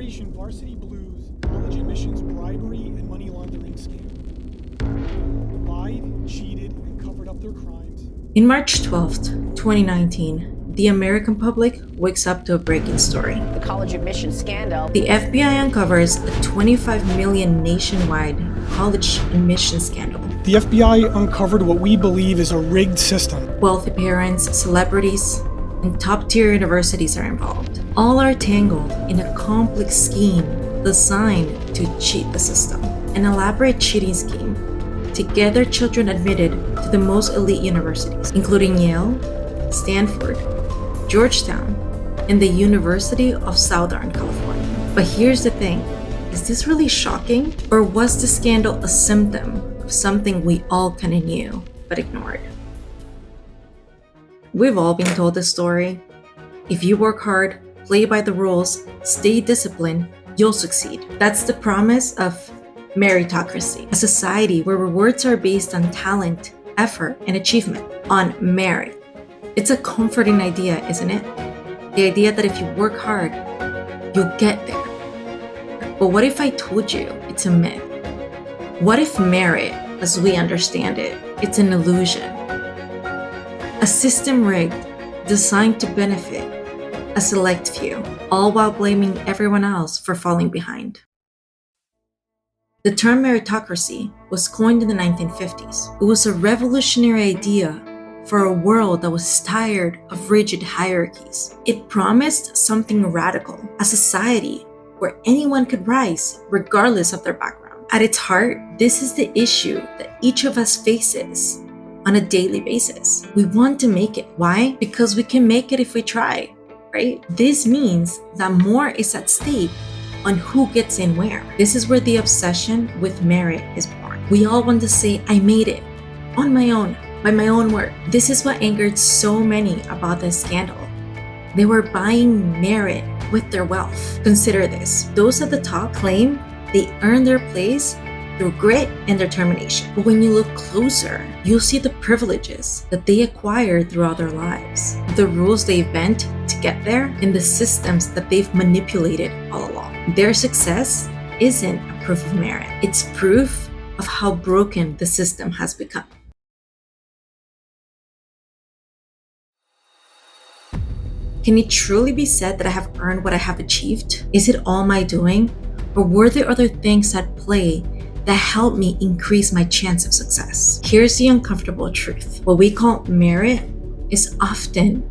Operation Varsity Blues college admissions bribery and money laundering scam. Lied, cheated, and covered up their crimes. In March 12th, 2019, the American public wakes up to a breaking story. The college admissions scandal. The FBI uncovers a $25 million nationwide college admissions scandal. The FBI uncovered what we believe is a rigged system. Wealthy parents, celebrities, and top-tier universities are involved. All are tangled in a complex scheme designed to cheat the system. An elaborate cheating scheme to get their children admitted to the most elite universities, including Yale, Stanford, Georgetown, and the University of Southern California. But here's the thing, is this really shocking? Or was the scandal a symptom of something we all kinda knew but ignored? We've all been told this story. If you work hard, play by the rules, stay disciplined, you'll succeed. That's the promise of meritocracy, a society where rewards are based on talent, effort, and achievement, on merit. It's a comforting idea, isn't it? The idea that if you work hard, you'll get there. But what if I told you it's a myth? What if merit, as we understand it, it's an illusion? A system rigged, designed to benefit a select few, all while blaming everyone else for falling behind. The term meritocracy was coined in the 1950s. It was a revolutionary idea for a world that was tired of rigid hierarchies. It promised something radical, a society where anyone could rise regardless of their background. At its heart, this is the issue that each of us faces on a daily basis. We want to make it. Why? Because we can make it if we try, right? This means that more is at stake on who gets in where. This is where the obsession with merit is born. We all want to say, I made it on my own, by my own work. This is what angered so many about this scandal. They were buying merit with their wealth. Consider this. Those at the top claim they earned their place through grit and determination. But when you look closer, you'll see the privileges that they acquired throughout their lives, the rules they've bent to get there, and the systems that they've manipulated all along. Their success isn't a proof of merit. It's proof of how broken the system has become. Can it truly be said that I have earned what I have achieved? Is it all my doing? Or were there other things at play that helped me increase my chance of success? Here's the uncomfortable truth. What we call merit is often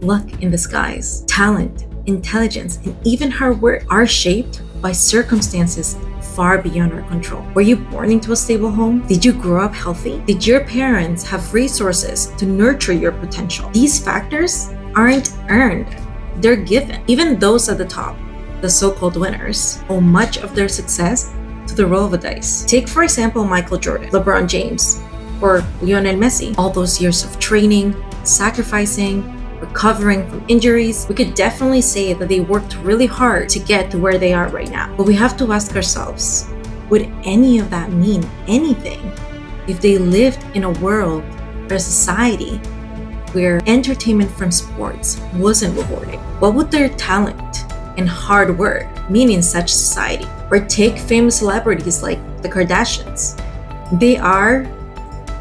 luck in disguise. Talent, intelligence, and even hard work are shaped by circumstances far beyond our control. Were you born into a stable home? Did you grow up healthy? Did your parents have resources to nurture your potential? These factors aren't earned, they're given. Even those at the top, the so-called winners, owe much of their success to the roll of a dice. Take for example Michael Jordan, LeBron James, or Lionel Messi. All those years of training, sacrificing, recovering from injuries, we could definitely say that they worked really hard to get to where they are right now. But we have to ask ourselves, would any of that mean anything if they lived in a world or a society where entertainment from sports wasn't rewarded? What would their talent and hard work mean in such society? Or take famous celebrities like the Kardashians. They are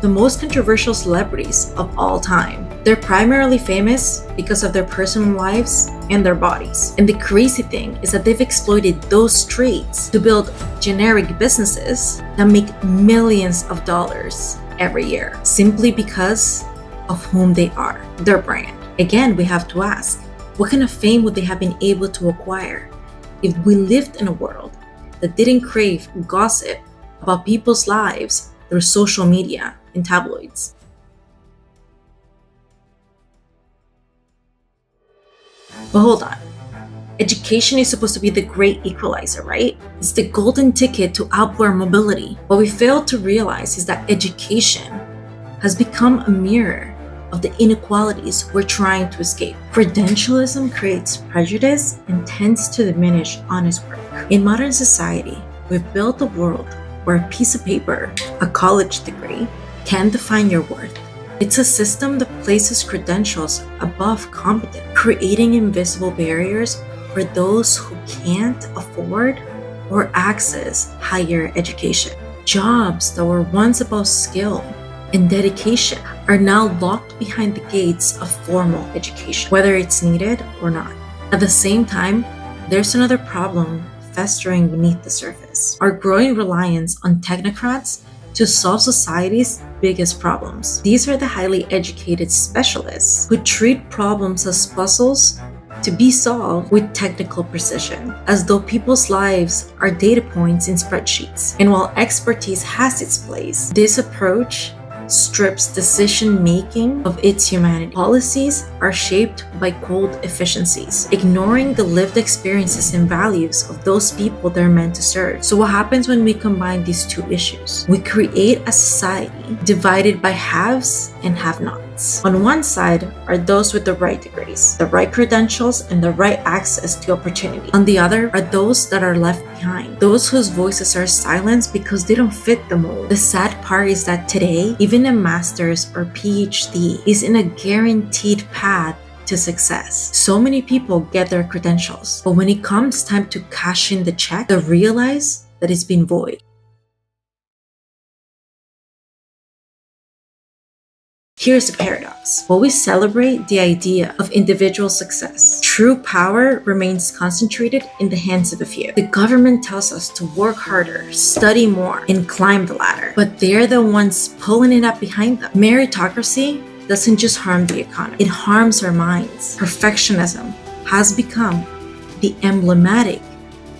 the most controversial celebrities of all time. They're primarily famous because of their personal lives and their bodies. And the crazy thing is that they've exploited those traits to build generic businesses that make millions of dollars every year, simply because of whom they are, their brand. Again, we have to ask, what kind of fame would they have been able to acquire if we lived in a world that didn't crave gossip about people's lives through social media and tabloids? But hold on. Education is supposed to be the great equalizer, right? It's the golden ticket to upward mobility. What we fail to realize is that education has become a mirror of the inequalities we're trying to escape. Credentialism creates prejudice and tends to diminish honest work. In modern society, we've built a world where a piece of paper, a college degree, can define your worth. It's a system that places credentials above competence, creating invisible barriers for those who can't afford or access higher education. Jobs that were once about skill and dedication are now locked behind the gates of formal education, whether it's needed or not. At the same time, there's another problem festering beneath the surface: our growing reliance on technocrats to solve society's biggest problems. These are the highly educated specialists who treat problems as puzzles to be solved with technical precision, as though people's lives are data points in spreadsheets. And while expertise has its place, this approach strips decision-making of its humanity. Policies are shaped by cold efficiencies, ignoring the lived experiences and values of those people they're meant to serve. So what happens when we combine these two issues? We create a society divided by haves and have-nots. On one side are those with the right degrees, the right credentials, and the right access to opportunity. On the other are those that are left behind, those whose voices are silenced because they don't fit the mold. The sad part is that today, even a master's or PhD isn't a guaranteed path to success. So many people get their credentials, but when it comes time to cash in the check, they realize that it's been void. Here's the paradox. While we celebrate the idea of individual success, true power remains concentrated in the hands of a few. The government tells us to work harder, study more, and climb the ladder, but they're the ones pulling it up behind them. Meritocracy doesn't just harm the economy, it harms our minds. Perfectionism has become the emblematic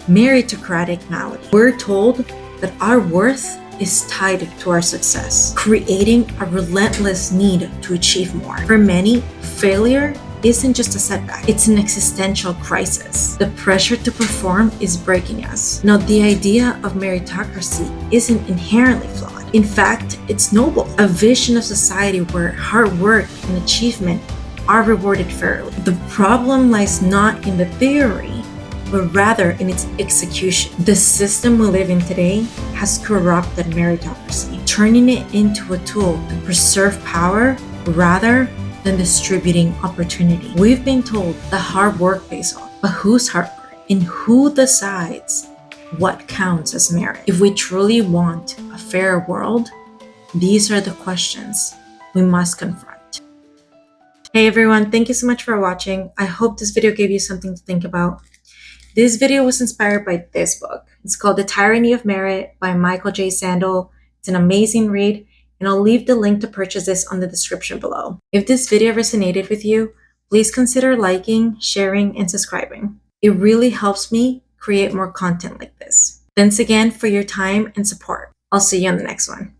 meritocratic malady. We're told that our worth is tied to our success, creating a relentless need to achieve more. For many, failure isn't just a setback, it's an existential crisis. The pressure to perform is breaking us. Now, the idea of meritocracy isn't inherently flawed. In fact, it's noble, a vision of society where hard work and achievement are rewarded fairly. The problem lies not in the theory, but rather in its execution. The system we live in today has corrupted meritocracy, turning it into a tool to preserve power rather than distributing opportunity. We've been told that hard work pays off, but whose hard work? And who decides what counts as merit? If we truly want a fair world, these are the questions we must confront. Hey everyone, thank you so much for watching. I hope this video gave you something to think about. This video was inspired by this book. It's called The Tyranny of Merit by Michael J. Sandel. It's an amazing read, and I'll leave the link to purchase this on the description below. If this video resonated with you, please consider liking, sharing, and subscribing. It really helps me create more content like this. Thanks again for your time and support. I'll see you on the next one.